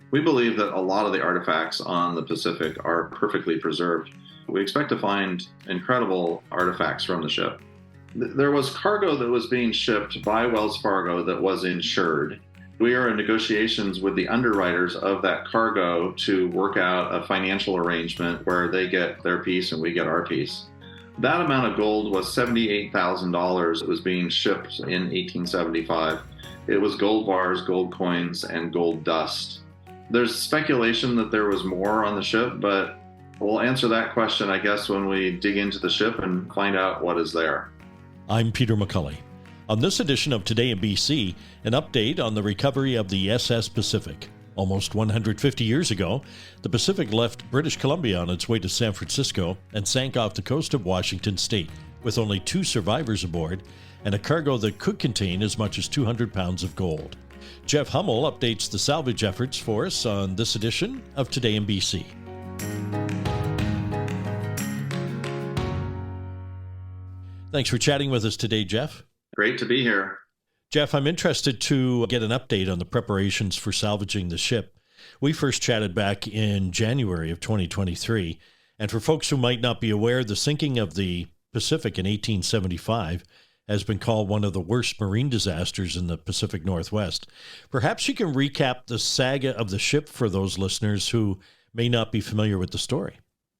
We believe that a lot of the artifacts on the Pacific are perfectly preserved. We expect to find incredible artifacts from the ship. There was cargo that was being shipped by Wells Fargo that was insured. We are in negotiations with the underwriters of that cargo to work out a financial arrangement where they get their piece and we get our piece. That amount of gold was $78,000. It was being shipped in 1875. It was gold bars, gold coins, and gold dust. There's speculation that there was more on the ship, but we'll answer that question, I guess, when we dig into the ship and find out what is there. I'm Peter McCully. On this edition of Today in BC, an update on the recovery of the SS Pacific. Almost 150 years ago, the Pacific left British Columbia on its way to San Francisco and sank off the coast of Washington state, with only 2 survivors aboard and a cargo that could contain as much as 200 pounds of gold. Jeff Hummel updates the salvage efforts for us on this edition of Today in BC. Thanks for chatting with us today, Jeff. Great to be here. Jeff, I'm interested to get an update on the preparations for salvaging the ship. We first chatted back in January of 2023, and for folks who might not be aware, the sinking of the Pacific in 1875 has been called one of the worst marine disasters in the Pacific Northwest. Perhaps you can recap the saga of the ship for those listeners who may not be familiar with the story.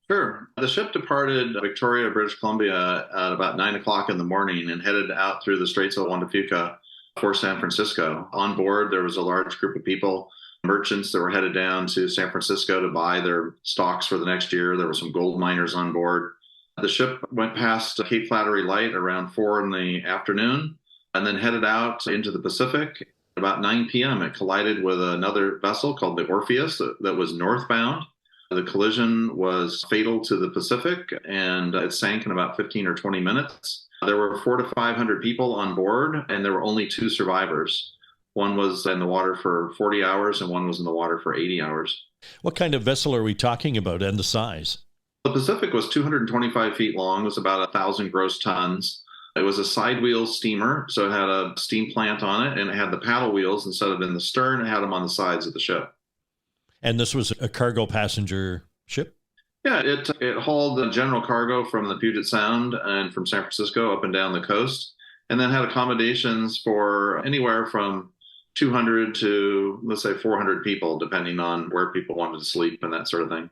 Sure. The ship departed Victoria, British Columbia at about 9 o'clock in the morning and headed out through the Straits of Juan de Fuca for San Francisco. On board, there was a large group of people, merchants that were headed down to San Francisco to buy their stocks for the next year. There were some gold miners on board. The ship went past Cape Flattery Light around 4 in the afternoon and then headed out into the Pacific. About 9 p.m., it collided with another vessel called the Orpheus that was northbound. The collision was fatal to the Pacific, and it sank in about 15 or 20 minutes. There were 400 to 500 people on board, and there were only 2 survivors. One was in the water for 40 hours, and one was in the water for 80 hours. What kind of vessel are we talking about and the size? The Pacific was 225 feet long, was about 1,000 gross tons. It was a side wheel steamer, so it had a steam plant on it, and it had the paddle wheels instead of in the stern. It had them on the sides of the ship. And this was a cargo passenger ship? Yeah, it hauled general cargo from the Puget Sound and from San Francisco up and down the coast, and then had accommodations for anywhere from 200 to, let's say, 400 people, depending on where people wanted to sleep and that sort of thing.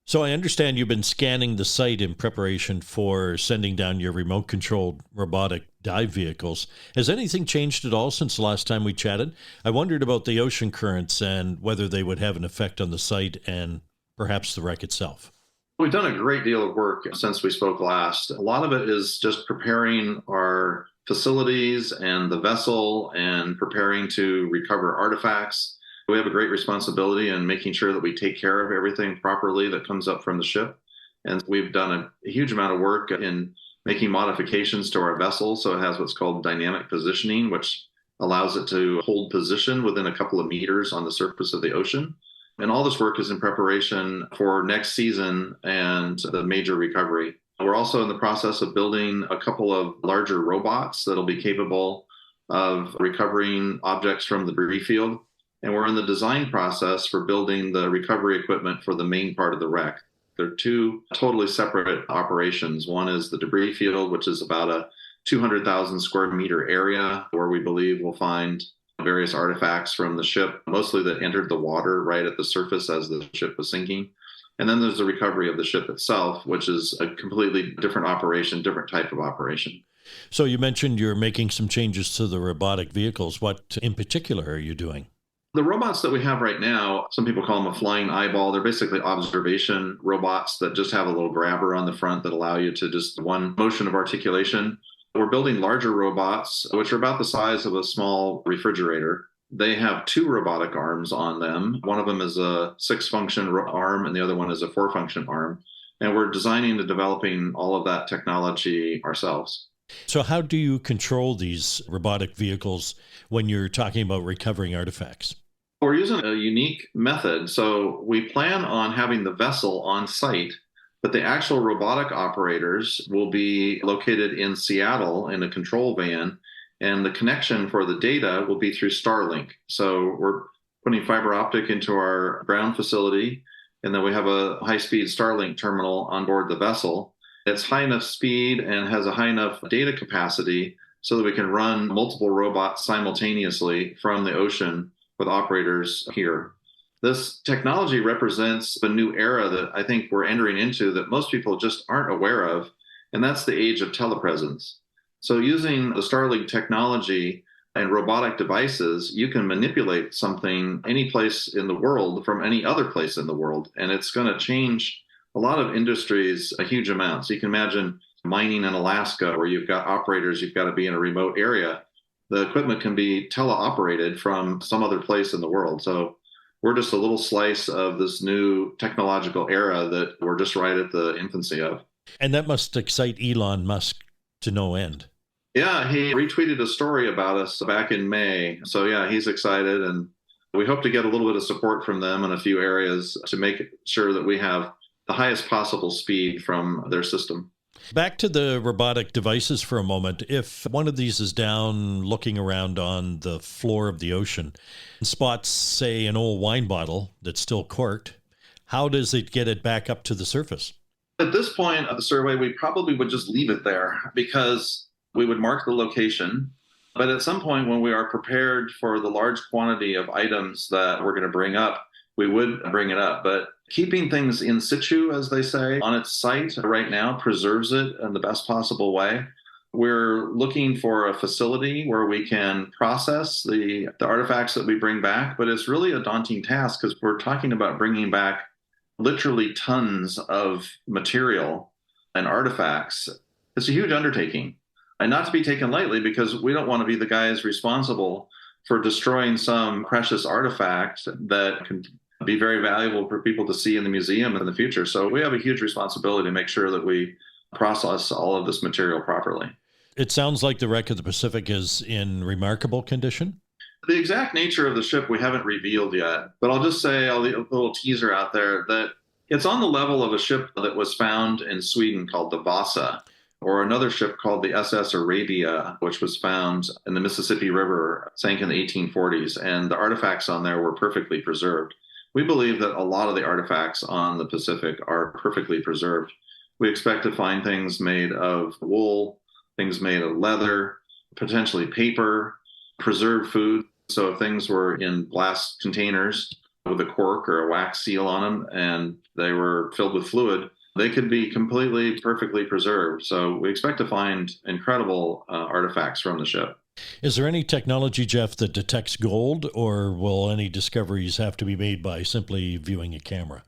So I understand you've been scanning the site in preparation for sending down your remote-controlled robotic dive vehicles. Has anything changed at all since the last time we chatted? I wondered about the ocean currents and whether they would have an effect on the site and perhaps the wreck itself. We've done a great deal of work since we spoke last. A lot of it is just preparing our facilities and the vessel and preparing to recover artifacts. We have a great responsibility in making sure that we take care of everything properly that comes up from the ship. And we've done a huge amount of work in making modifications to our vessel. So it has what's called dynamic positioning, which allows it to hold position within a couple of meters on the surface of the ocean. And all this work is in preparation for next season and the major recovery. We're also in the process of building a couple of larger robots that'll be capable of recovering objects from the debris field. And we're in the design process for building the recovery equipment for the main part of the wreck. They're 2 totally separate operations. One is the debris field, which is about a 200,000 square meter area where we believe we'll find various artifacts from the ship, mostly that entered the water right at the surface as the ship was sinking. And then there's the recovery of the ship itself, which is a completely different operation, different type of operation. So you mentioned you're making some changes to the robotic vehicles. What in particular are you doing? The robots that we have right now, some people call them a flying eyeball. They're basically observation robots that just have a little grabber on the front that allow you to just one motion of articulation. We're building larger robots, which are about the size of a small refrigerator. They have 2 robotic arms on them. One of them is a 6-function arm, and the other one is a 4-function arm. And we're designing and developing all of that technology ourselves. So how do you control these robotic vehicles when you're talking about recovering artifacts? We're using a unique method. So we plan on having the vessel on site, but the actual robotic operators will be located in Seattle in a control van, and the connection for the data will be through Starlink. So we're putting fiber optic into our ground facility. And then we have a high-speed Starlink terminal on board the vessel. It's high enough speed and has a high enough data capacity so that we can run multiple robots simultaneously from the ocean with operators here. This technology represents a new era that I think we're entering into that most people just aren't aware of, and that's the age of telepresence. So using the Starlink technology and robotic devices, you can manipulate something any place in the world from any other place in the world, and it's going to change a lot of industries a huge amount. So you can imagine mining in Alaska where you've got operators, you've got to be in a remote area. The equipment can be teleoperated from some other place in the world. So we're just a little slice of this new technological era that we're just right at the infancy of. And that must excite Elon Musk to no end. Yeah, he retweeted a story about us back in May. So yeah, he's excited, and we hope to get a little bit of support from them in a few areas to make sure that we have the highest possible speed from their system. Back to the robotic devices for a moment. If one of these is down looking around on the floor of the ocean and spots, say, an old wine bottle that's still corked, how does it get it back up to the surface? At this point of the survey, we probably would just leave it there because we would mark the location. But at some point when we are prepared for the large quantity of items that we're going to bring up, we would bring it up. But keeping things in situ, as they say, on its site right now preserves it in the best possible way. We're looking for a facility where we can process the artifacts that we bring back, but it's really a daunting task because we're talking about bringing back literally tons of material and artifacts. It's a huge undertaking, and not to be taken lightly because we don't want to be the guys responsible for destroying some precious artifact that can be very valuable for people to see in the museum in the future. So we have a huge responsibility to make sure that we process all of this material properly. It sounds like the wreck of the Pacific is in remarkable condition. The exact nature of the ship we haven't revealed yet, but I'll just say a little teaser out there that it's on the level of a ship that was found in Sweden called the Vasa, or another ship called the SS Arabia, which was found in the Mississippi River, sank in the 1840s, and the artifacts on there were perfectly preserved. We believe that a lot of the artifacts on the Pacific are perfectly preserved. We expect to find things made of wool, things made of leather, potentially paper, preserved food. So if things were in glass containers with a cork or a wax seal on them and they were filled with fluid, they could be completely, perfectly preserved. So we expect to find incredible artifacts from the ship. Is there any technology, Jeff, that detects gold, or will any discoveries have to be made by simply viewing a camera?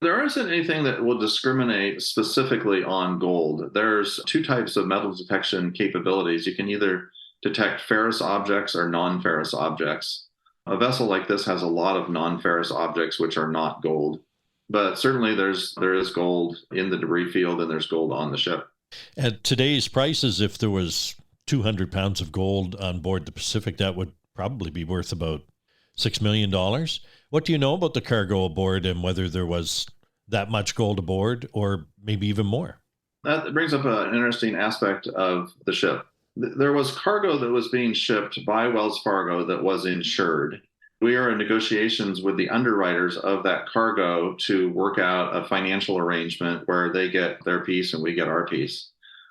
There isn't anything that will discriminate specifically on gold. There's two types of metal detection capabilities. You can either detect ferrous objects or non-ferrous objects. A vessel like this has a lot of non-ferrous objects which are not gold. But certainly there is gold in the debris field and there's gold on the ship. At today's prices, if there was 200 pounds of gold on board the Pacific, that would probably be worth about $6 million. What do you know about the cargo aboard and whether there was that much gold aboard or maybe even more? That brings up an interesting aspect of the ship. There was cargo that was being shipped by Wells Fargo that was insured. We are in negotiations with the underwriters of that cargo to work out a financial arrangement where they get their piece and we get our piece.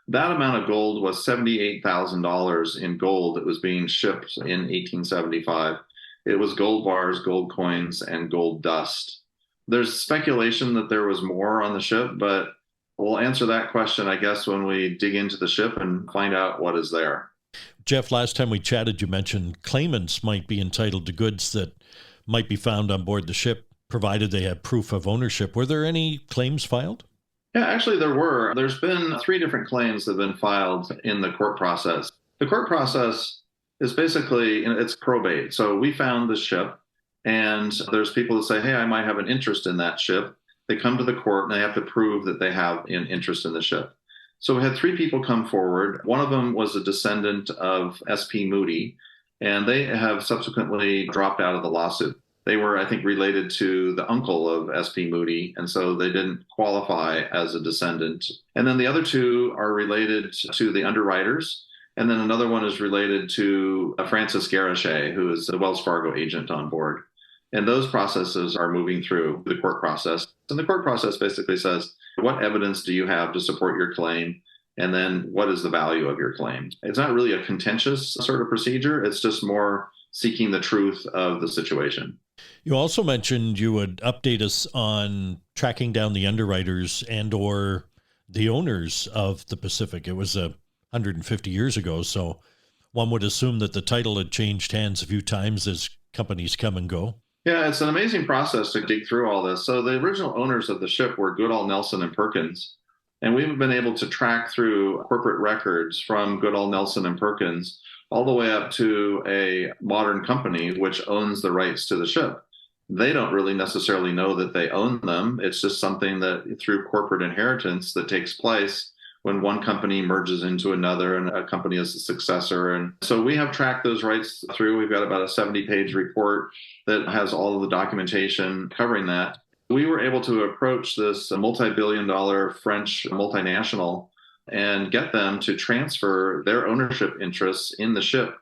That amount of gold was $78,000 in gold that was being shipped in 1875. It was gold bars, gold coins, and gold dust. There's speculation that there was more on the ship, but we'll answer that question, I guess, when we dig into the ship and find out what is there. Jeff, last time we chatted, you mentioned claimants might be entitled to goods that might be found on board the ship, provided they have proof of ownership. Were there any claims filed? Yeah, actually there were. There's been 3 different claims that have been filed in the court process. The court process is basically, it's probate. So we found the ship, and there's people that say, hey, I might have an interest in that ship. They come to the court and they have to prove that they have an interest in the ship. So we had 3 people come forward. One of them was a descendant of S.P. Moody, and they have subsequently dropped out of the lawsuit. They were, I think, related to the uncle of S.P. Moody, and so they didn't qualify as a descendant. And then the other 2 are related to the underwriters, and then another one is related to Francis Garichet, who is the Wells Fargo agent on board. And those processes are moving through the court process. And the court process basically says, what evidence do you have to support your claim? And then what is the value of your claim? It's not really a contentious sort of procedure. It's just more seeking the truth of the situation. You also mentioned you would update us on tracking down the underwriters and or the owners of the Pacific. It was 150 years ago, so one would assume that the title had changed hands a few times as companies come and go. Yeah, it's an amazing process to dig through all this. So the original owners of the ship were Goodall, Nelson, and Perkins. And we've been able to track through corporate records from Goodall, Nelson, and Perkins all the way up to a modern company which owns the rights to the ship. They don't really necessarily know that they own them. It's just something that through corporate inheritance that takes place when one company merges into another and a company is a successor. And so we have tracked those rights through. We've got about a 70-page report that has all of the documentation covering that. We were able to approach this multi-billion-dollar French multinational and get them to transfer their ownership interests in the ship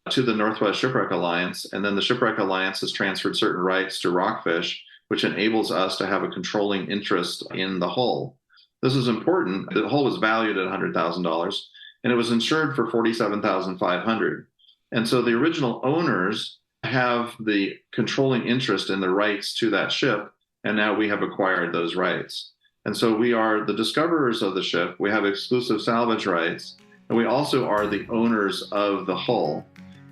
to the Northwest Shipwreck Alliance. And then the Shipwreck Alliance has transferred certain rights to Rockfish, which enables us to have a controlling interest in the hull. This is important. The hull was valued at $100,000 and it was insured for $47,500. And so the original owners have the controlling interest in the rights to that ship. And now we have acquired those rights. And so we are the discoverers of the ship. We have exclusive salvage rights, and we also are the owners of the hull.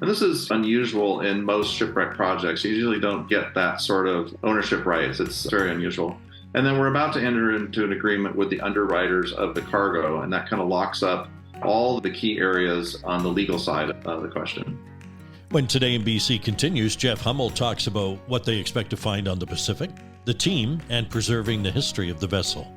And this is unusual in most shipwreck projects. You usually don't get that sort of ownership rights. It's very unusual. And then we're about to enter into an agreement with the underwriters of the cargo, and that kind of locks up all of the key areas on the legal side of the question. When Today in BC continues, Jeff Hummel talks about what they expect to find on the Pacific, the team, and preserving the history of the vessel.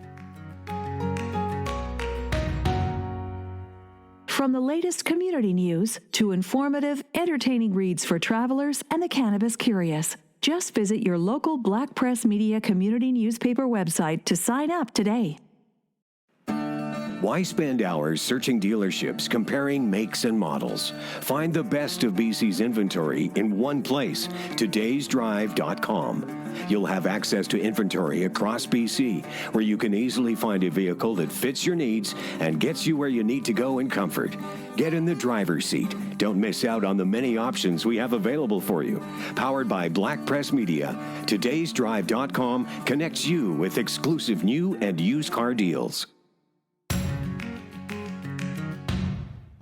From the latest community news to informative, entertaining reads for travelers and the cannabis curious, just visit your local Black Press Media community newspaper website to sign up today. Why spend hours searching dealerships, comparing makes and models? Find the best of BC's inventory in one place, todaysdrive.com. You'll have access to inventory across BC, where you can easily find a vehicle that fits your needs and gets you where you need to go in comfort. Get in the driver's seat. Don't miss out on the many options we have available for you. Powered by Black Press Media, todaysdrive.com connects you with exclusive new and used car deals.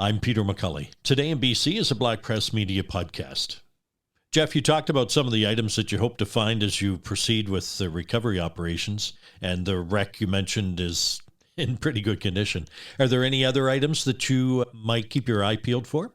I'm Peter McCully. Today in BC is a Black Press Media podcast. Jeff, you talked about some of the items that you hope to find as you proceed with the recovery operations, and the wreck you mentioned is in pretty good condition. Are there any other items that you might keep your eye peeled for?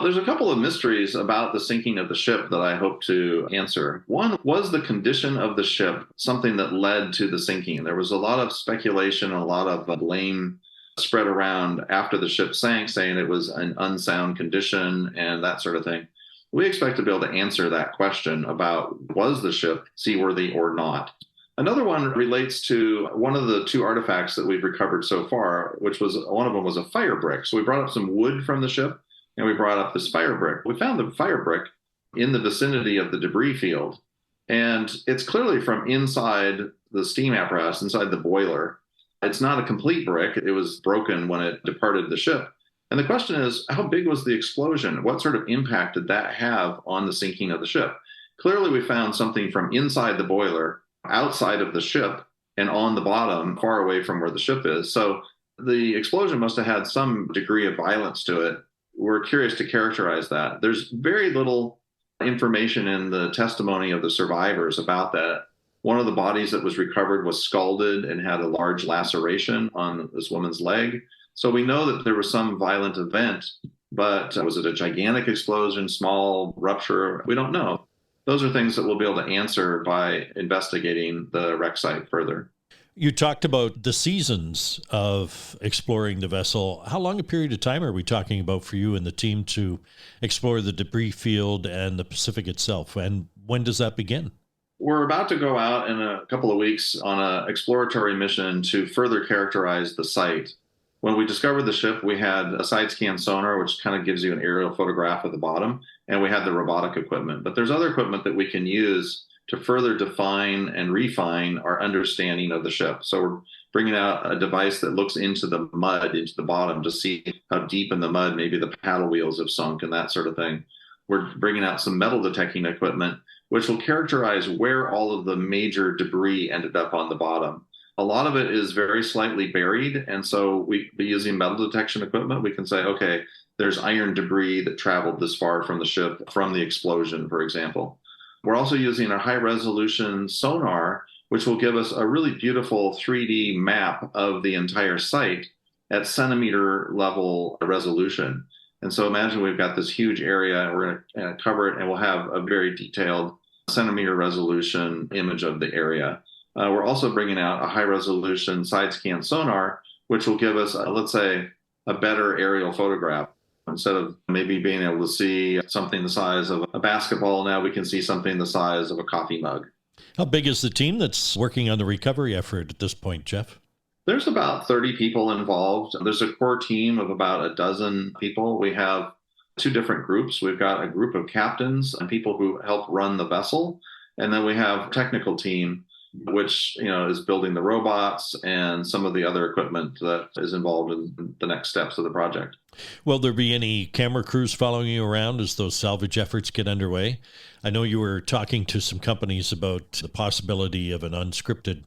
There's a couple of mysteries about the sinking of the ship that I hope to answer. One, was the condition of the ship something that led to the sinking? There was a lot of speculation, a lot of blame spread around after the ship sank, saying it was an unsound condition and that sort of thing. We expect to be able to answer that question about, was the ship seaworthy or not? Another one relates to one of the two artifacts that we've recovered so far, which was, one of them was a fire brick. So we brought up some wood from the ship and we brought up this fire brick. We found the fire brick in the vicinity of the debris field. And it's clearly from inside the steam apparatus, inside the boiler. It's not a complete brick. It was broken when it departed the ship. And the question is, how big was the explosion? What sort of impact did that have on the sinking of the ship? Clearly, we found something from inside the boiler, outside of the ship, and on the bottom, far away from where the ship is. So the explosion must have had some degree of violence to it. We're curious to characterize that. There's very little information in the testimony of the survivors about that. One of the bodies that was recovered was scalded and had a large laceration on this woman's leg. So we know that there was some violent event, but was it a gigantic explosion, small rupture? We don't know. Those are things that we'll be able to answer by investigating the wreck site further. You talked about the seasons of exploring the vessel. How long a period of time are we talking about for you and the team to explore the debris field and the Pacific itself? And when does that begin? We're about to go out in a couple of weeks on an exploratory mission to further characterize the site. When we discovered the ship, we had a side scan sonar, which kind of gives you an aerial photograph of the bottom, and we had the robotic equipment. But there's other equipment that we can use to further define and refine our understanding of the ship. So we're bringing out a device that looks into the mud, into the bottom, to see how deep in the mud maybe the paddle wheels have sunk and that sort of thing. We're bringing out some metal detecting equipment, which will characterize where all of the major debris ended up on the bottom. A lot of it is very slightly buried, and so we be using metal detection equipment. We can say, okay, there's iron debris that traveled this far from the ship from the explosion, for example. We're also using a high-resolution sonar, which will give us a really beautiful 3D map of the entire site at centimeter level resolution. And so imagine we've got this huge area, and we're going to cover it, and we'll have a very detailed centimeter resolution image of the area. We're also bringing out a high-resolution side-scan sonar, which will give us, let's say, a better aerial photograph. Instead of maybe being able to see something the size of a basketball, now we can see something the size of a coffee mug. How big is the team that's working on the recovery effort at this point, Jeff? There's about 30 people involved. There's a core team of about a dozen people. We have two different groups. We've got a group of captains and people who help run the vessel. And then we have a technical team, which is building the robots and some of the other equipment that is involved in the next steps of the project. Will there be any camera crews following you around as those salvage efforts get underway? I know you were talking to some companies about the possibility of an unscripted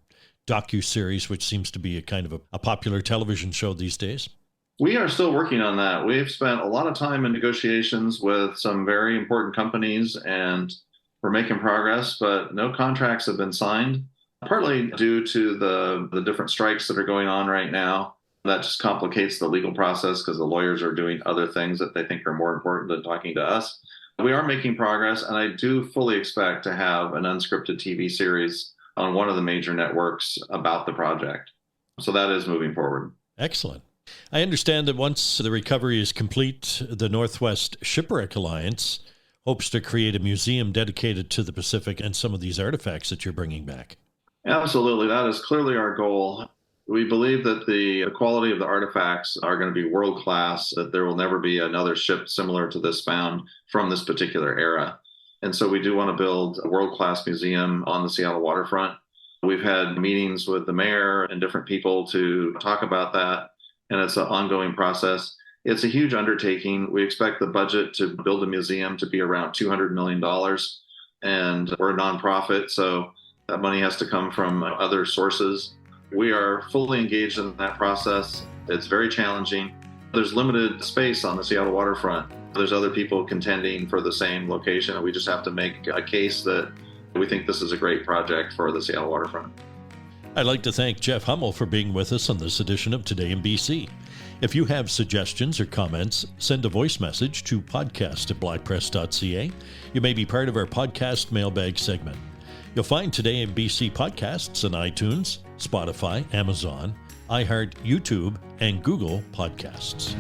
docuseries, which seems to be a kind of a popular television show these days. We are still working on that. We've spent a lot of time in negotiations with some very important companies, and we're making progress, but no contracts have been signed, partly due to the different strikes that are going on right now. That just complicates the legal process because the lawyers are doing other things that they think are more important than talking to us. We are making progress, and I do fully expect to have an unscripted TV series on one of the major networks about the project. So that is moving forward. Excellent. I understand that once the recovery is complete, the Northwest Shipwreck Alliance hopes to create a museum dedicated to the Pacific and some of these artifacts that you're bringing back. Absolutely. That is clearly our goal. We believe that the quality of the artifacts are going to be world-class, that there will never be another ship similar to this found from this particular era. And so we do want to build a world-class museum on the Seattle waterfront. We've had meetings with the mayor and different people to talk about that, and it's an ongoing process. It's a huge undertaking. We expect the budget to build a museum to be around $200 million, and we're a nonprofit, so that money has to come from other sources. We are fully engaged in that process. It's very challenging. There's limited space on the Seattle waterfront. There's other people contending for the same location, and we just have to make a case that we think this is a great project for the Seattle waterfront. I'd like to thank Jeff Hummel for being with us on this edition of Today in BC. If you have suggestions or comments, send a voice message to podcast@blackpress.ca. You may be part of our podcast mailbag segment. You'll find Today in BC podcasts on iTunes, Spotify, Amazon, iHeart, YouTube, and Google Podcasts.